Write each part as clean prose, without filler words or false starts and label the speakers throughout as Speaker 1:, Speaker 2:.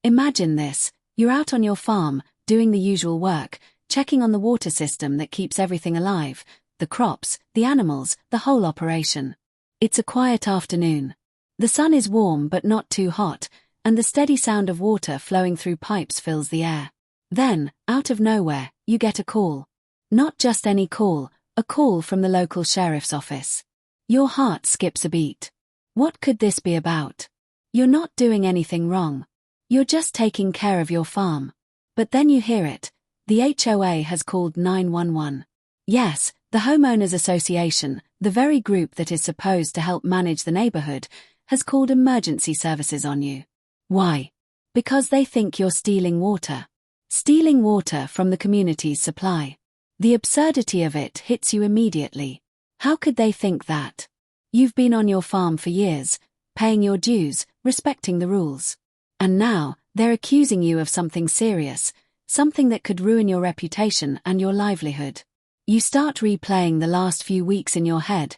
Speaker 1: Imagine this: you're out on your farm, doing the usual work, checking on the water system that keeps everything alive, the crops, the animals, the whole operation. It's a quiet afternoon. The sun is warm but not too hot, and the steady sound of water flowing through pipes fills the air. Then, out of nowhere, you get a call. Not just any call, a call from the local sheriff's office. Your heart skips a beat. What could this be about? You're not doing anything wrong. You're just taking care of your farm. But then you hear it. The HOA has called 911. Yes, the Homeowners Association, the very group that is supposed to help manage the neighborhood, has called emergency services on you. Why? Because they think you're stealing water. Stealing water from the community's supply. The absurdity of it hits you immediately. How could they think that? You've been on your farm for years, paying your dues, respecting the rules. And now, they're accusing you of something serious, something that could ruin your reputation and your livelihood. You start replaying the last few weeks in your head,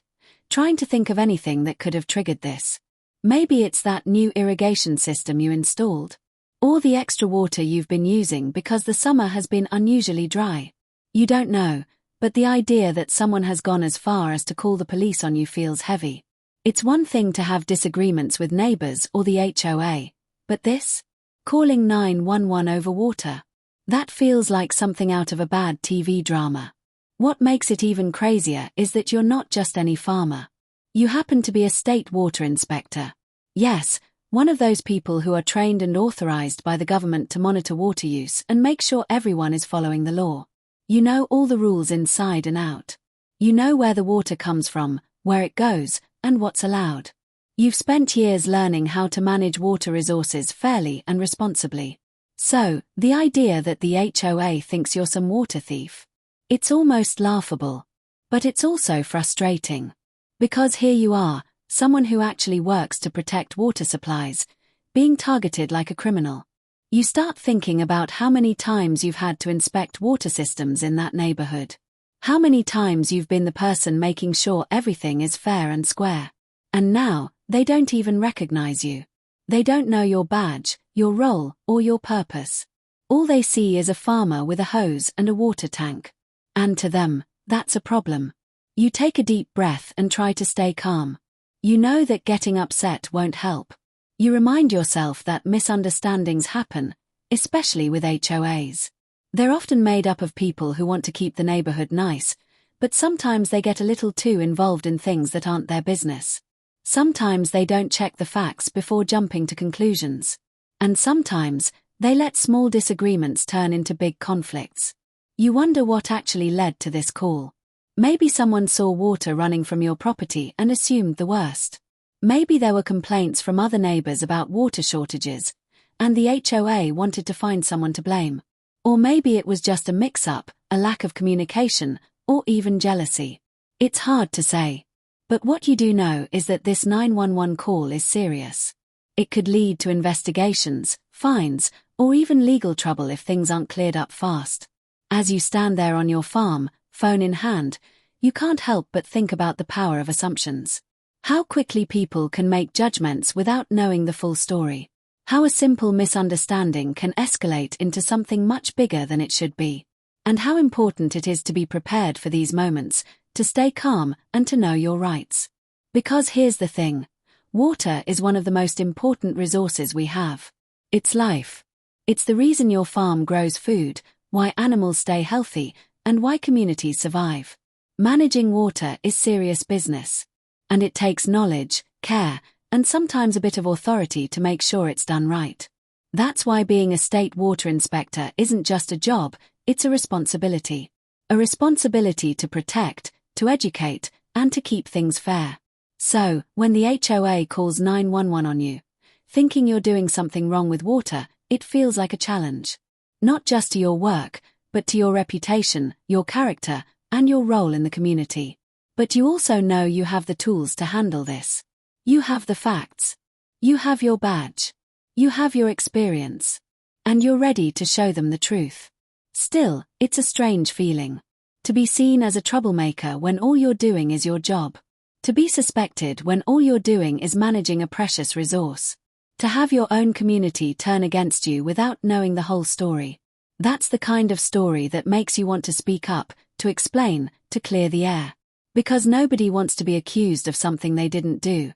Speaker 1: trying to think of anything that could have triggered this. Maybe it's that new irrigation system you installed, or the extra water you've been using because the summer has been unusually dry. You don't know, but the idea that someone has gone as far as to call the police on you feels heavy. It's one thing to have disagreements with neighbors or the HOA, but this? Calling 911 over water. That feels like something out of a bad TV drama. What makes it even crazier is that you're not just any farmer. You happen to be a state water inspector. Yes, one of those people who are trained and authorized by the government to monitor water use and make sure everyone is following the law. You know all the rules inside and out. You know where the water comes from, where it goes, and what's allowed. You've spent years learning how to manage water resources fairly and responsibly. So, the idea that the HOA thinks you're some water thief, it's almost laughable. But it's also frustrating. Because here you are, someone who actually works to protect water supplies, being targeted like a criminal. You start thinking about how many times you've had to inspect water systems in that neighborhood. How many times you've been the person making sure everything is fair and square. And now, they don't even recognize you. They don't know your badge, your role, or your purpose. All they see is a farmer with a hose and a water tank. And to them, that's a problem. You take a deep breath and try to stay calm. You know that getting upset won't help. You remind yourself that misunderstandings happen, especially with HOAs. They're often made up of people who want to keep the neighborhood nice, but sometimes they get a little too involved in things that aren't their business. Sometimes they don't check the facts before jumping to conclusions. And sometimes, they let small disagreements turn into big conflicts. You wonder what actually led to this call. Maybe someone saw water running from your property and assumed the worst. Maybe there were complaints from other neighbors about water shortages, and the HOA wanted to find someone to blame. Or maybe it was just a mix-up, a lack of communication, or even jealousy. It's hard to say. But what you do know is that this 911 call is serious. It could lead to investigations, fines, or even legal trouble if things aren't cleared up fast. As you stand there on your farm, phone in hand, you can't help but think about the power of assumptions. How quickly people can make judgments without knowing the full story. How a simple misunderstanding can escalate into something much bigger than it should be. And how important it is to be prepared for these moments, to stay calm and to know your rights. Because here's the thing. Water is one of the most important resources we have. It's life. It's the reason your farm grows food, why animals stay healthy, and why communities survive. Managing water is serious business. And it takes knowledge, care, and sometimes a bit of authority to make sure it's done right. That's why being a state water inspector isn't just a job, it's a responsibility. A responsibility to protect, to educate, and to keep things fair. So, when the HOA calls 911 on you, thinking you're doing something wrong with water, it feels like a challenge. Not just to your work, but to your reputation, your character, and your role in the community. But you also know you have the tools to handle this. You have the facts. You have your badge. You have your experience. And you're ready to show them the truth. Still, it's a strange feeling. To be seen as a troublemaker when all you're doing is your job. To be suspected when all you're doing is managing a precious resource. To have your own community turn against you without knowing the whole story. That's the kind of story that makes you want to speak up, to explain, to clear the air. Because nobody wants to be accused of something they didn't do,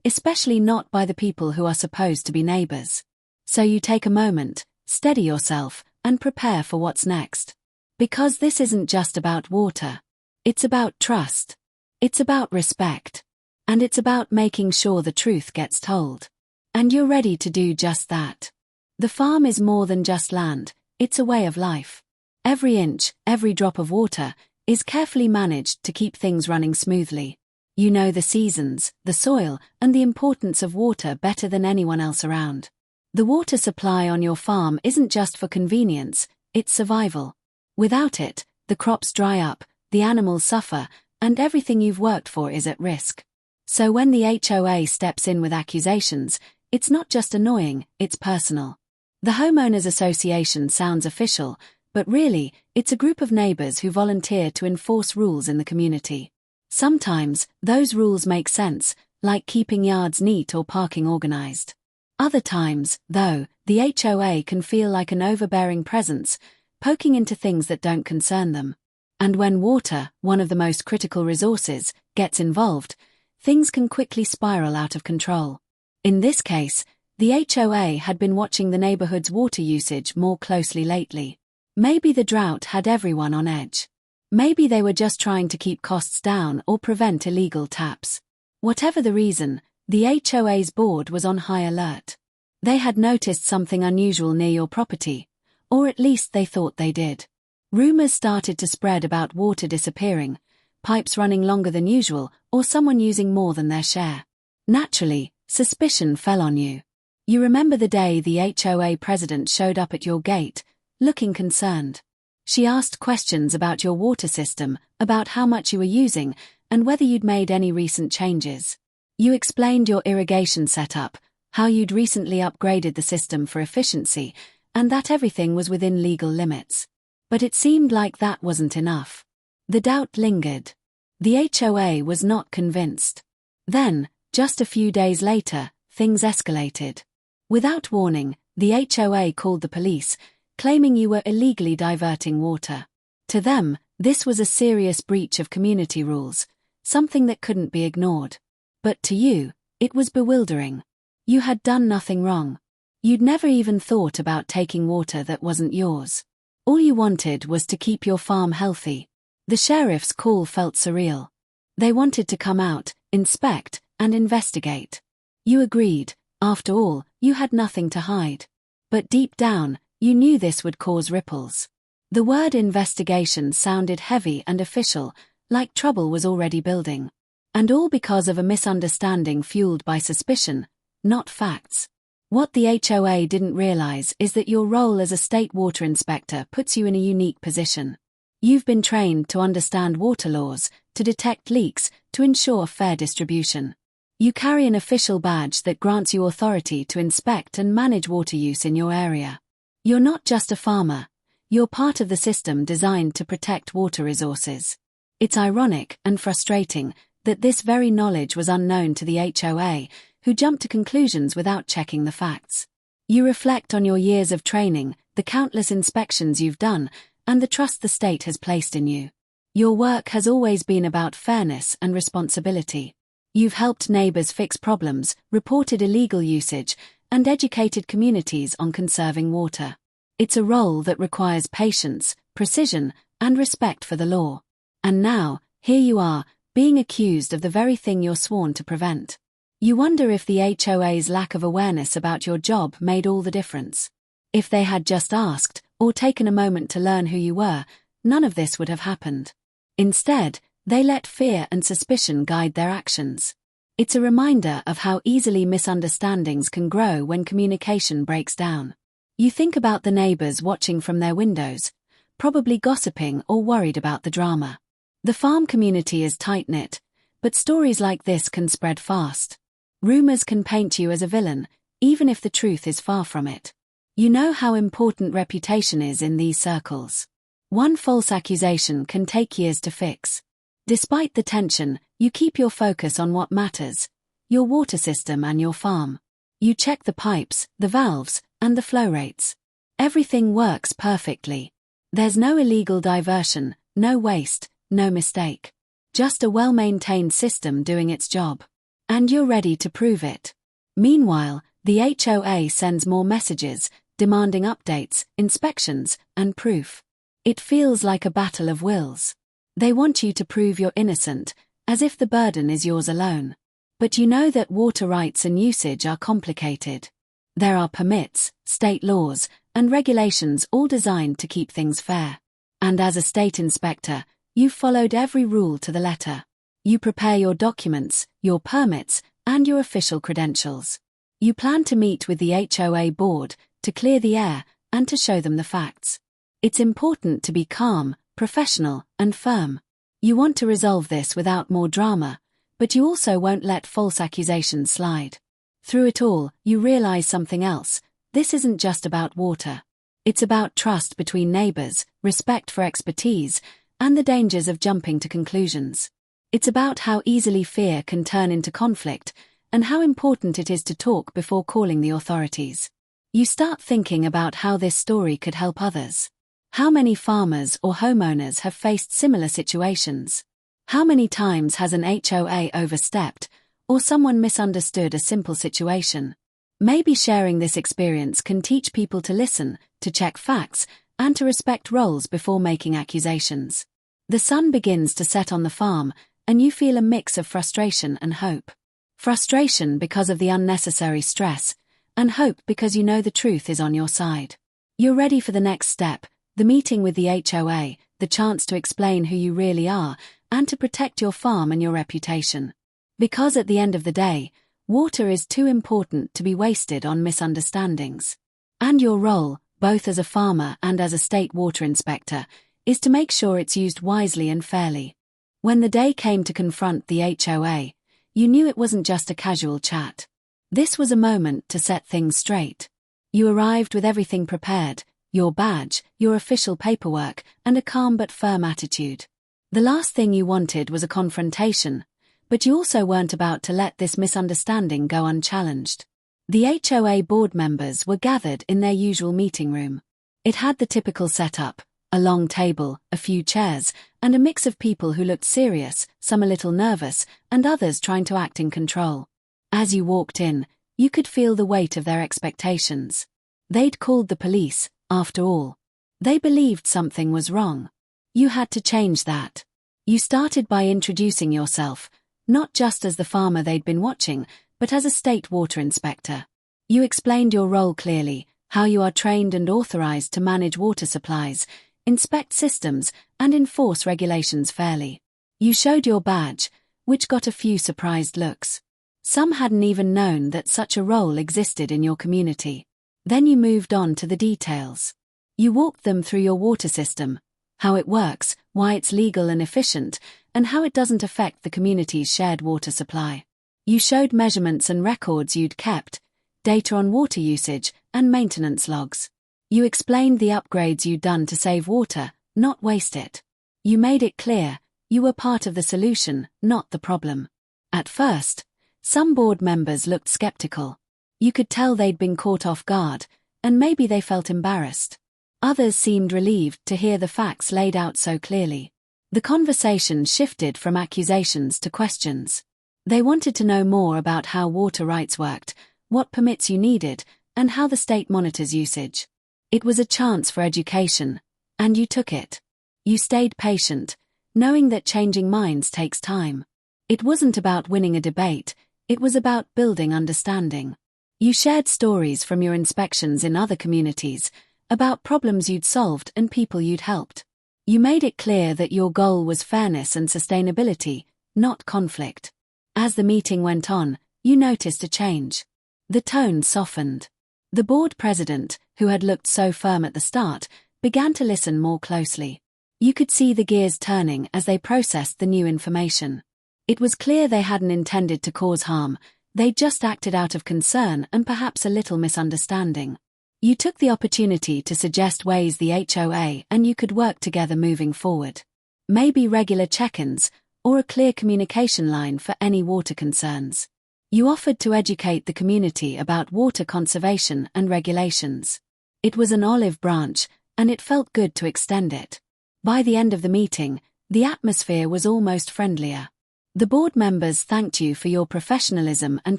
Speaker 1: especially not by the people who are supposed to be neighbors. So you take a moment, steady yourself, and prepare for what's next. Because this isn't just about water. It's about trust. It's about respect. And it's about making sure the truth gets told. And you're ready to do just that. The farm is more than just land, it's a way of life. Every inch, every drop of water, is carefully managed to keep things running smoothly. You know the seasons, the soil, and the importance of water better than anyone else around. The water supply on your farm isn't just for convenience, it's survival. Without it, the crops dry up, the animals suffer, and everything you've worked for is at risk. So when the HOA steps in with accusations, it's not just annoying, it's personal. The Homeowners Association sounds official, but really, it's a group of neighbors who volunteer to enforce rules in the community. Sometimes, those rules make sense, like keeping yards neat or parking organized. Other times, though, the HOA can feel like an overbearing presence, poking into things that don't concern them. And when water, one of the most critical resources, gets involved, things can quickly spiral out of control. In this case, the HOA had been watching the neighborhood's water usage more closely lately. Maybe the drought had everyone on edge. Maybe they were just trying to keep costs down or prevent illegal taps. Whatever the reason, the HOA's board was on high alert. They had noticed something unusual near your property, or at least they thought they did. Rumors started to spread about water disappearing, pipes running longer than usual, or someone using more than their share. Naturally, suspicion fell on you. You remember the day the HOA president showed up at your gate, looking concerned. She asked questions about your water system, about how much you were using, and whether you'd made any recent changes. You explained your irrigation setup, how you'd recently upgraded the system for efficiency, and that everything was within legal limits. But it seemed like that wasn't enough. The doubt lingered. The HOA was not convinced. Then, just a few days later, things escalated. Without warning, the HOA called the police, claiming you were illegally diverting water. To them, this was a serious breach of community rules, something that couldn't be ignored. But to you, it was bewildering. You had done nothing wrong. You'd never even thought about taking water that wasn't yours. All you wanted was to keep your farm healthy. The sheriff's call felt surreal. They wanted to come out, inspect, and investigate. You agreed. After all, you had nothing to hide. But deep down, you knew this would cause ripples. The word investigation sounded heavy and official, like trouble was already building. And all because of a misunderstanding fueled by suspicion, not facts. What the HOA didn't realize is that your role as a state water inspector puts you in a unique position. You've been trained to understand water laws, to detect leaks, to ensure fair distribution. You carry an official badge that grants you authority to inspect and manage water use in your area. You're not just a farmer. You're part of the system designed to protect water resources. It's ironic and frustrating that this very knowledge was unknown to the HOA, who jumped to conclusions without checking the facts. You reflect on your years of training, the countless inspections you've done, and the trust the state has placed in you. Your work has always been about fairness and responsibility. You've helped neighbors fix problems, reported illegal usage, and educated communities on conserving water. It's a role that requires patience, precision, and respect for the law. And now, here you are, being accused of the very thing you're sworn to prevent. You wonder if the HOA's lack of awareness about your job made all the difference. If they had just asked, or taken a moment to learn who you were, none of this would have happened. Instead, they let fear and suspicion guide their actions. It's a reminder of how easily misunderstandings can grow when communication breaks down. You think about the neighbors watching from their windows, probably gossiping or worried about the drama. The farm community is tight-knit, but stories like this can spread fast. Rumors can paint you as a villain, even if the truth is far from it. You know how important reputation is in these circles. One false accusation can take years to fix. Despite the tension, you keep your focus on what matters, your water system and your farm. You check the pipes, the valves, and the flow rates. Everything works perfectly. There's no illegal diversion, no waste, no mistake. Just a well-maintained system doing its job. And you're ready to prove it. Meanwhile, the HOA sends more messages, demanding updates, inspections, and proof. It feels like a battle of wills. They want you to prove you're innocent, as if the burden is yours alone. But you know that water rights and usage are complicated. There are permits, state laws, and regulations all designed to keep things fair. And as a state inspector, you've followed every rule to the letter. You prepare your documents, your permits, and your official credentials. You plan to meet with the HOA board, to clear the air, and to show them the facts. It's important to be calm, professional, and firm. You want to resolve this without more drama, but you also won't let false accusations slide. Through it all, you realize something else. This isn't just about water. It's about trust between neighbors, respect for expertise, and the dangers of jumping to conclusions. It's about how easily fear can turn into conflict, and how important it is to talk before calling the authorities. You start thinking about how this story could help others. How many farmers or homeowners have faced similar situations? How many times has an HOA overstepped, or someone misunderstood a simple situation? Maybe sharing this experience can teach people to listen, to check facts, and to respect roles before making accusations. The sun begins to set on the farm, and you feel a mix of frustration and hope. Frustration because of the unnecessary stress, and hope because you know the truth is on your side. You're ready for the next step, the meeting with the HOA, the chance to explain who you really are, and to protect your farm and your reputation. Because at the end of the day, water is too important to be wasted on misunderstandings. And your role, both as a farmer and as a state water inspector, is to make sure it's used wisely and fairly. When the day came to confront the HOA, you knew it wasn't just a casual chat. This was a moment to set things straight. You arrived with everything prepared, your badge, your official paperwork, and a calm but firm attitude. The last thing you wanted was a confrontation, but you also weren't about to let this misunderstanding go unchallenged. The HOA board members were gathered in their usual meeting room. It had the typical setup: a long table, a few chairs, and a mix of people who looked serious, some a little nervous, and others trying to act in control. As you walked in, you could feel the weight of their expectations. They'd called the police, after all. They believed something was wrong. You had to change that. You started by introducing yourself, not just as the farmer they'd been watching, but as a state water inspector. You explained your role clearly, how you are trained and authorized to manage water supplies, inspect systems, and enforce regulations fairly. You showed your badge, which got a few surprised looks. Some hadn't even known that such a role existed in your community. Then you moved on to the details. You walked them through your water system, how it works, why it's legal and efficient, and how it doesn't affect the community's shared water supply. You showed measurements and records you'd kept, data on water usage, and maintenance logs. You explained the upgrades you'd done to save water, not waste it. You made it clear, you were part of the solution, not the problem. At first, some board members looked skeptical. You could tell they'd been caught off guard, and maybe they felt embarrassed. Others seemed relieved to hear the facts laid out so clearly. The conversation shifted from accusations to questions. They wanted to know more about how water rights worked, what permits you needed, and how the state monitors usage. It was a chance for education, and you took it. You stayed patient, knowing that changing minds takes time. It wasn't about winning a debate, it was about building understanding. You shared stories from your inspections in other communities, about problems you'd solved and people you'd helped. You made it clear that your goal was fairness and sustainability, not conflict. As the meeting went on, you noticed a change. The tone softened. The board president, who had looked so firm at the start, began to listen more closely. You could see the gears turning as they processed the new information. It was clear they hadn't intended to cause harm, they'd just acted out of concern and perhaps a little misunderstanding. You took the opportunity to suggest ways the HOA and you could work together moving forward. Maybe regular check-ins, or a clear communication line for any water concerns. You offered to educate the community about water conservation and regulations. It was an olive branch, and it felt good to extend it. By the end of the meeting, the atmosphere was almost friendlier. The board members thanked you for your professionalism and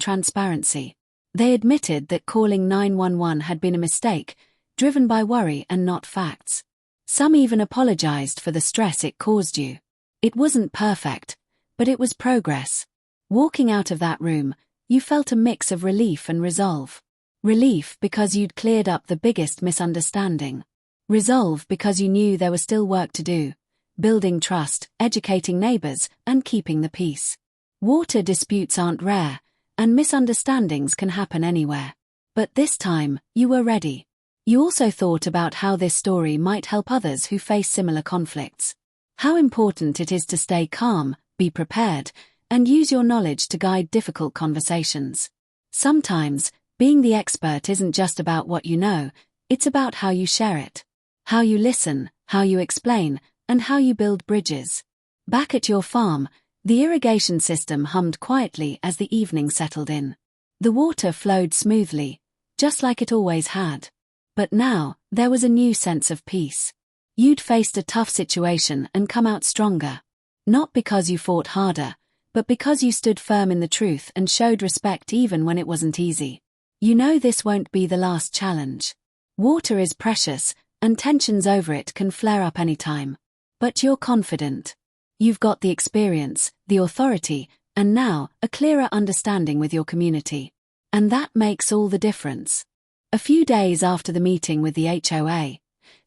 Speaker 1: transparency. They admitted that calling 911 had been a mistake, driven by worry and not facts. Some even apologized for the stress it caused you. It wasn't perfect, but it was progress. Walking out of that room, you felt a mix of relief and resolve. Relief because you'd cleared up the biggest misunderstanding. Resolve because you knew there was still work to do, building trust, educating neighbors, and keeping the peace. Water disputes aren't rare, and misunderstandings can happen anywhere. But this time, you were ready. You also thought about how this story might help others who face similar conflicts. How important it is to stay calm, be prepared, and use your knowledge to guide difficult conversations. Sometimes, being the expert isn't just about what you know, it's about how you share it. How you listen, how you explain, and how you build bridges. Back at your farm, the irrigation system hummed quietly as the evening settled in. The water flowed smoothly, just like it always had. But now, there was a new sense of peace. You'd faced a tough situation and come out stronger. Not because you fought harder, but because you stood firm in the truth and showed respect even when it wasn't easy. You know this won't be the last challenge. Water is precious, and tensions over it can flare up anytime. But you're confident. You've got the experience, the authority, and now, a clearer understanding with your community. And that makes all the difference. A few days after the meeting with the HOA,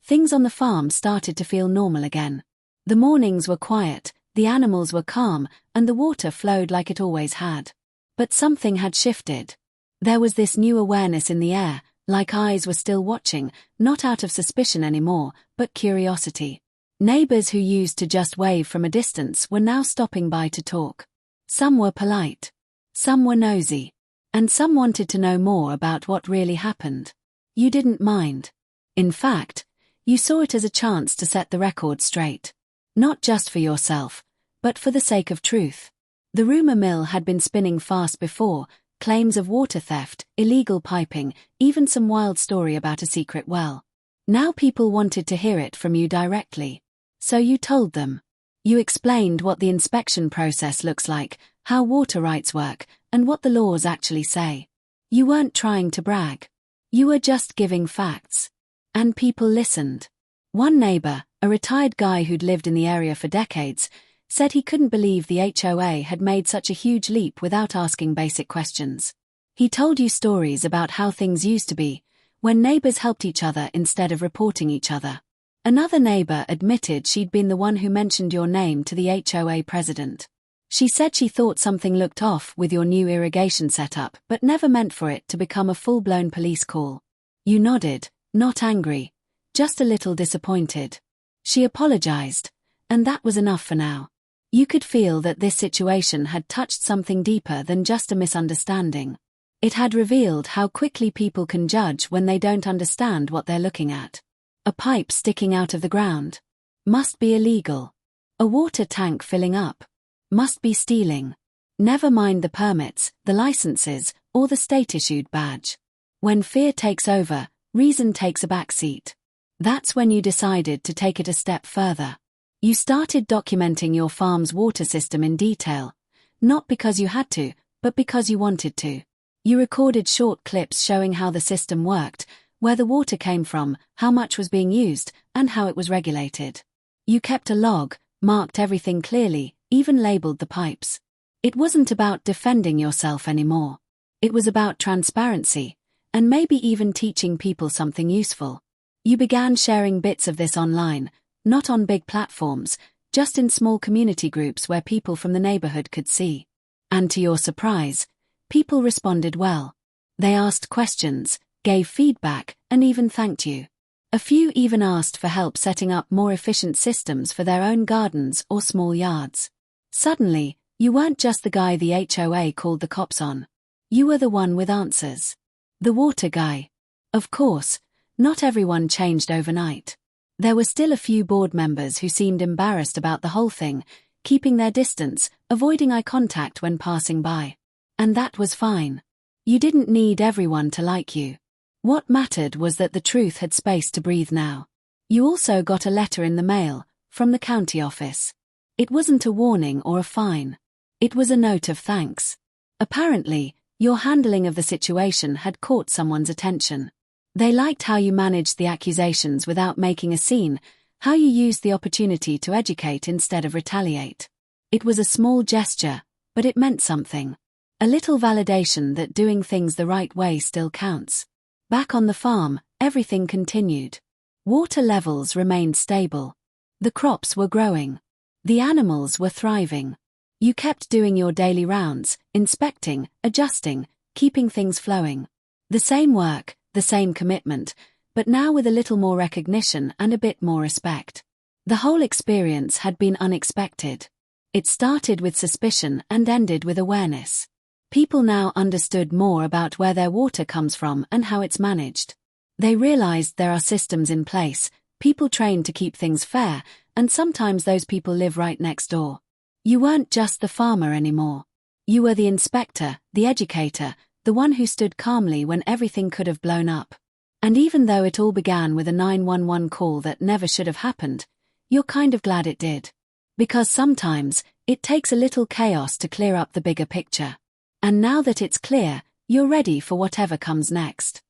Speaker 1: things on the farm started to feel normal again. The mornings were quiet, the animals were calm, and the water flowed like it always had. But something had shifted. There was this new awareness in the air, like eyes were still watching, not out of suspicion anymore, but curiosity. Neighbors who used to just wave from a distance were now stopping by to talk. Some were polite. Some were nosy. And some wanted to know more about what really happened. You didn't mind. In fact, you saw it as a chance to set the record straight. Not just for yourself, but for the sake of truth. The rumor mill had been spinning fast before, claims of water theft, illegal piping, even some wild story about a secret well. Now people wanted to hear it from you directly. So you told them. You explained what the inspection process looks like, how water rights work, and what the laws actually say. You weren't trying to brag. You were just giving facts. And people listened. One neighbor, a retired guy who'd lived in the area for decades, said he couldn't believe the HOA had made such a huge leap without asking basic questions. He told you stories about how things used to be, when neighbors helped each other instead of reporting each other. Another neighbor admitted she'd been the one who mentioned your name to the HOA president. She said she thought something looked off with your new irrigation setup but never meant for it to become a full-blown police call. You nodded, not angry, just a little disappointed. She apologized, and that was enough for now. You could feel that this situation had touched something deeper than just a misunderstanding. It had revealed how quickly people can judge when they don't understand what they're looking at. A pipe sticking out of the ground. Must be illegal. A water tank filling up. Must be stealing. Never mind the permits, the licenses, or the state-issued badge. When fear takes over, reason takes a backseat. That's when you decided to take it a step further. You started documenting your farm's water system in detail, not because you had to, but because you wanted to. You recorded short clips showing how the system worked, where the water came from, how much was being used, and how it was regulated. You kept a log, marked everything clearly, even labeled the pipes. It wasn't about defending yourself anymore. It was about transparency, and maybe even teaching people something useful. You began sharing bits of this online, not on big platforms, just in small community groups where people from the neighborhood could see. And to your surprise, people responded well. They asked questions, gave feedback, and even thanked you. A few even asked for help setting up more efficient systems for their own gardens or small yards. Suddenly, you weren't just the guy the HOA called the cops on. You were the one with answers. The water guy. Of course, not everyone changed overnight. There were still a few board members who seemed embarrassed about the whole thing, keeping their distance, avoiding eye contact when passing by. And that was fine. You didn't need everyone to like you. What mattered was that the truth had space to breathe now. You also got a letter in the mail, from the county office. It wasn't a warning or a fine. It was a note of thanks. Apparently, your handling of the situation had caught someone's attention. They liked how you managed the accusations without making a scene, how you used the opportunity to educate instead of retaliate. It was a small gesture, but it meant something. A little validation that doing things the right way still counts. Back on the farm, everything continued. Water levels remained stable. The crops were growing. The animals were thriving. You kept doing your daily rounds, inspecting, adjusting, keeping things flowing. The same work, the same commitment, but now with a little more recognition and a bit more respect. The whole experience had been unexpected. It started with suspicion and ended with awareness. People now understood more about where their water comes from and how it's managed. They realized there are systems in place, people trained to keep things fair, and sometimes those people live right next door. You weren't just the farmer anymore. You were the inspector, the educator, the one who stood calmly when everything could have blown up. And even though it all began with a 911 call that never should have happened, you're kind of glad it did. Because sometimes, it takes a little chaos to clear up the bigger picture. And now that it's clear, you're ready for whatever comes next.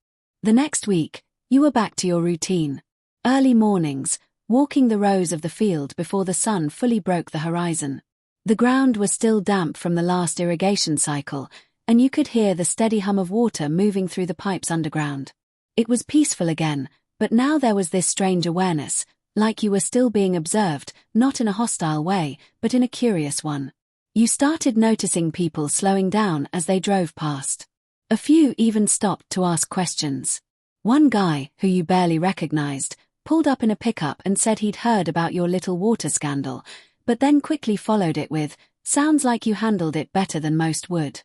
Speaker 1: The next week, you were back to your routine. Early mornings, walking the rows of the field before the sun fully broke the horizon. The ground was still damp from the last irrigation cycle, and you could hear the steady hum of water moving through the pipes underground. It was peaceful again, but now there was this strange awareness, like you were still being observed, not in a hostile way, but in a curious one. You started noticing people slowing down as they drove past. A few even stopped to ask questions. One guy, who you barely recognized, pulled up in a pickup and said he'd heard about your little water scandal, but then quickly followed it with, "Sounds like you handled it better than most would."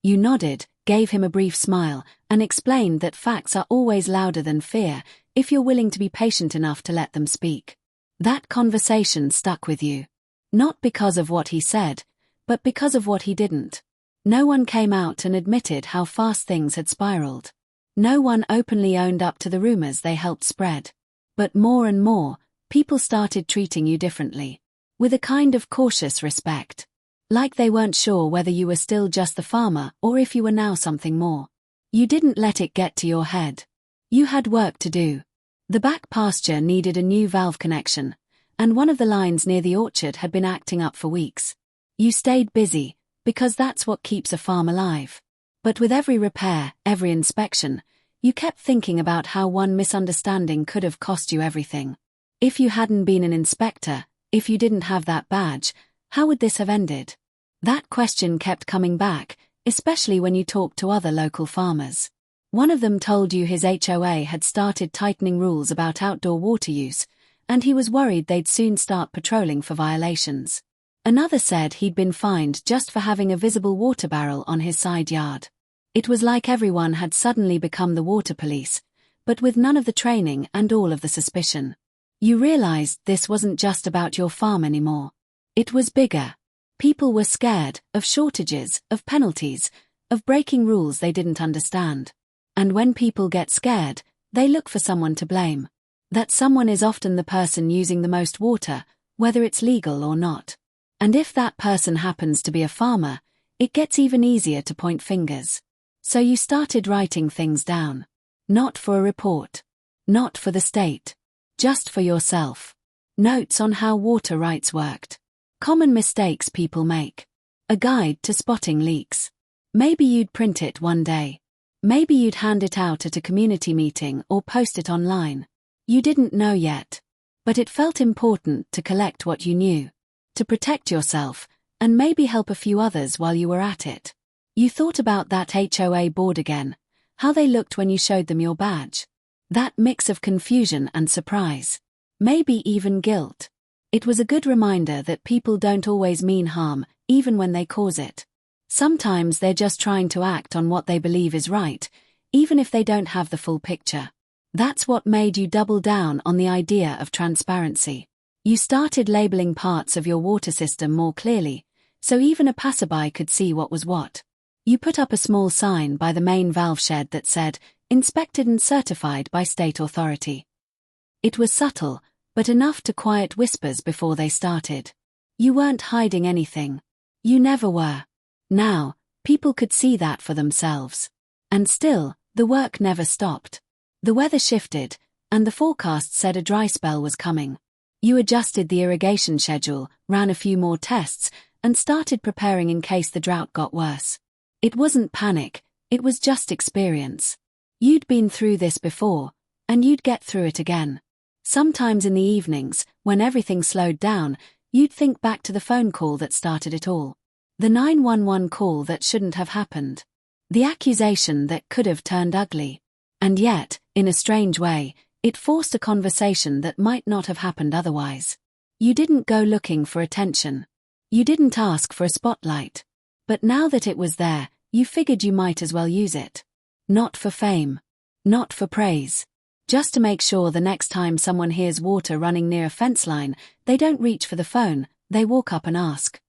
Speaker 1: You nodded, gave him a brief smile, and explained that facts are always louder than fear, if you're willing to be patient enough to let them speak. That conversation stuck with you. Not because of what he said, but because of what he didn't. No one came out and admitted how fast things had spiraled. No one openly owned up to the rumors they helped spread. But more and more, people started treating you differently. With a kind of cautious respect. Like they weren't sure whether you were still just the farmer or if you were now something more. You didn't let it get to your head. You had work to do. The back pasture needed a new valve connection, and one of the lines near the orchard had been acting up for weeks. You stayed busy, because that's what keeps a farm alive. But with every repair, every inspection, you kept thinking about how one misunderstanding could have cost you everything. If you hadn't been an inspector, if you didn't have that badge, how would this have ended? That question kept coming back, especially when you talked to other local farmers. One of them told you his HOA had started tightening rules about outdoor water use, and he was worried they'd soon start patrolling for violations. Another said he'd been fined just for having a visible water barrel on his side yard. It was like everyone had suddenly become the water police, but with none of the training and all of the suspicion. You realized this wasn't just about your farm anymore. It was bigger. People were scared of shortages, of penalties, of breaking rules they didn't understand. And when people get scared, they look for someone to blame. That someone is often the person using the most water, whether it's legal or not. And if that person happens to be a farmer, it gets even easier to point fingers. So you started writing things down. Not for a report. Not for the state. Just for yourself. Notes on how water rights worked. Common mistakes people make. A guide to spotting leaks. Maybe you'd print it one day. Maybe you'd hand it out at a community meeting or post it online. You didn't know yet. But it felt important to collect what you knew. To protect yourself, and maybe help a few others while you were at it. You thought about that HOA board again, how they looked when you showed them your badge. That mix of confusion and surprise. Maybe even guilt. It was a good reminder that people don't always mean harm, even when they cause it. Sometimes they're just trying to act on what they believe is right, even if they don't have the full picture. That's what made you double down on the idea of transparency. You started labeling parts of your water system more clearly, so even a passerby could see what was what. You put up a small sign by the main valve shed that said, "Inspected and certified by state authority." It was subtle, but enough to quiet whispers before they started. You weren't hiding anything. You never were. Now, people could see that for themselves. And still, the work never stopped. The weather shifted, and the forecast said a dry spell was coming. You adjusted the irrigation schedule, ran a few more tests, and started preparing in case the drought got worse. It wasn't panic, it was just experience. You'd been through this before, and you'd get through it again. Sometimes in the evenings, when everything slowed down, you'd think back to the phone call that started it all. The 911 call that shouldn't have happened. The accusation that could have turned ugly. And yet, in a strange way, it forced a conversation that might not have happened otherwise. You didn't go looking for attention. You didn't ask for a spotlight. But now that it was there, you figured you might as well use it. Not for fame. Not for praise. Just to make sure the next time someone hears water running near a fence line, they don't reach for the phone, they walk up and ask.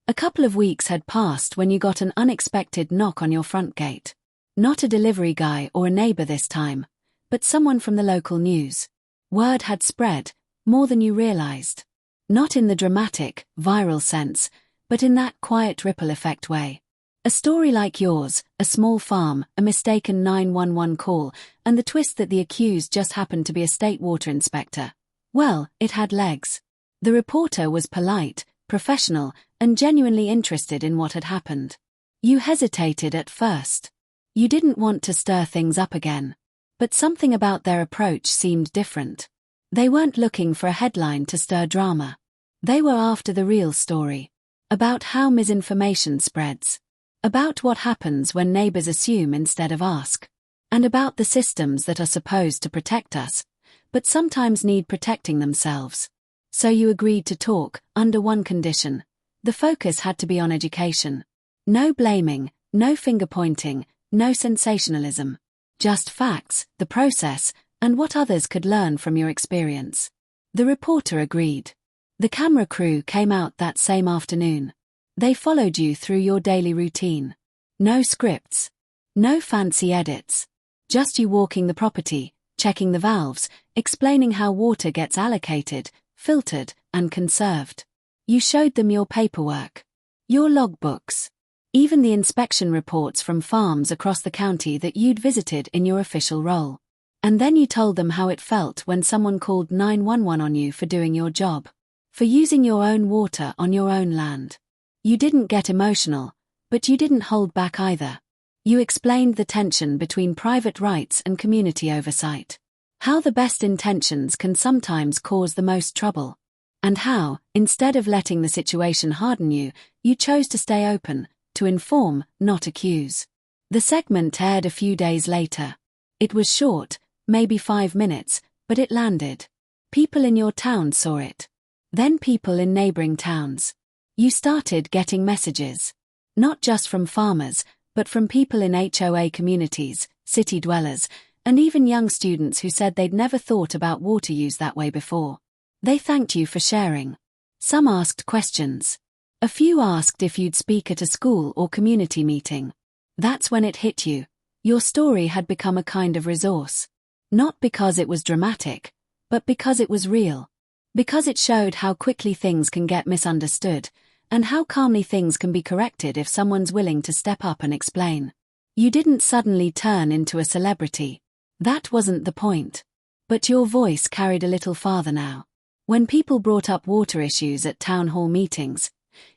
Speaker 1: A couple of weeks had passed when you got an unexpected knock on your front gate. Not a delivery guy or a neighbor this time, but someone from the local news. Word had spread, more than you realized. Not in the dramatic, viral sense, but in that quiet ripple effect way. A story like yours, a small farm, a mistaken 911 call, and the twist that the accused just happened to be a state water inspector. Well, it had legs. The reporter was polite, professional, and genuinely interested in what had happened. You hesitated at first. You didn't want to stir things up again. But something about their approach seemed different. They weren't looking for a headline to stir drama. They were after the real story. About how misinformation spreads. About what happens when neighbors assume instead of ask. And about the systems that are supposed to protect us, but sometimes need protecting themselves. So you agreed to talk, under one condition. The focus had to be on education. No blaming, no finger-pointing, no sensationalism. Just facts, the process, and what others could learn from your experience. The reporter agreed. The camera crew came out that same afternoon. They followed you through your daily routine. No scripts. No fancy edits. Just you walking the property, checking the valves, explaining how water gets allocated, filtered, and conserved. You showed them your paperwork. Your logbooks. Even the inspection reports from farms across the county that you'd visited in your official role. And then you told them how it felt when someone called 911 on you for doing your job. For using your own water on your own land. You didn't get emotional, but you didn't hold back either. You explained the tension between private rights and community oversight. How the best intentions can sometimes cause the most trouble. And how, instead of letting the situation harden you, you chose to stay open, to inform, not accuse. The segment aired a few days later. It was short, maybe 5 minutes, but it landed. People in your town saw it. Then people in neighboring towns. You started getting messages. Not just from farmers, but from people in HOA communities, city dwellers, and even young students who said they'd never thought about water use that way before. They thanked you for sharing. Some asked questions. A few asked if you'd speak at a school or community meeting. That's when it hit you. Your story had become a kind of resource. Not because it was dramatic, but because it was real. Because it showed how quickly things can get misunderstood, and how calmly things can be corrected if someone's willing to step up and explain. You didn't suddenly turn into a celebrity. That wasn't the point. But your voice carried a little farther now. When people brought up water issues at town hall meetings,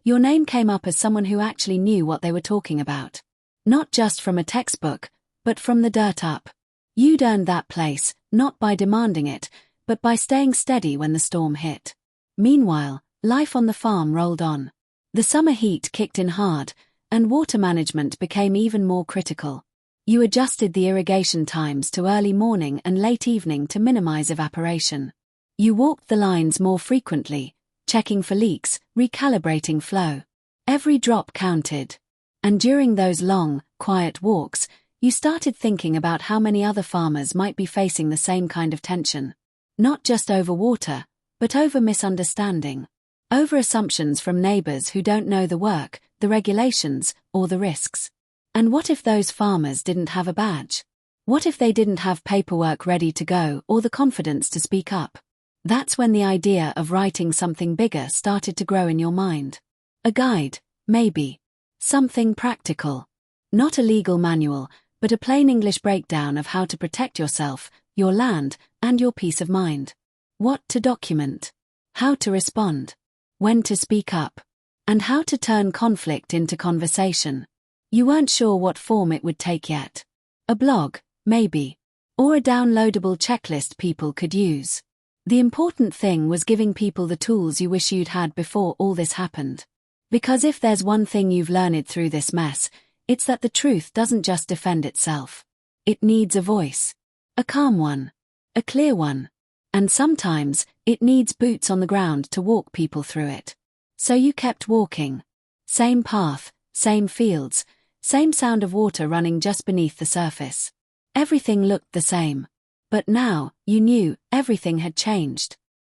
Speaker 1: your name came up as someone who actually knew what they were talking about. Not just from a textbook, but from the dirt up. You'd earned that place, not by demanding it, but by staying steady when the storm hit. Meanwhile, life on the farm rolled on. The summer heat kicked in hard, and water management became even more critical. You adjusted the irrigation times to early morning and late evening to minimize evaporation. You walked the lines more frequently, checking for leaks, recalibrating flow. Every drop counted. And during those long, quiet walks, you started thinking about how many other farmers might be facing the same kind of tension. Not just over water, but over misunderstanding. Over assumptions from neighbors who don't know the work, the regulations, or the risks. And what if those farmers didn't have a badge? What if they didn't have paperwork ready to go or the confidence to speak up? That's when the idea of writing something bigger started to grow in your mind. A guide, maybe. Something practical. Not a legal manual, but a plain English breakdown of how to protect yourself, your land, and your peace of mind. What to document. How to respond. When to speak up. And how to turn conflict into conversation. You weren't sure what form it would take yet. A blog, maybe. Or a downloadable checklist people could use. The important thing was giving people the tools you wish you'd had before all this happened. Because if there's one thing you've learned through this mess, it's that the truth doesn't just defend itself. It needs a voice. A calm one. A clear one. And sometimes, it needs boots on the ground to walk people through it. So you kept walking. Same path, same fields, same sound of water running just beneath the surface. Everything looked the same. But now, you knew, everything had changed.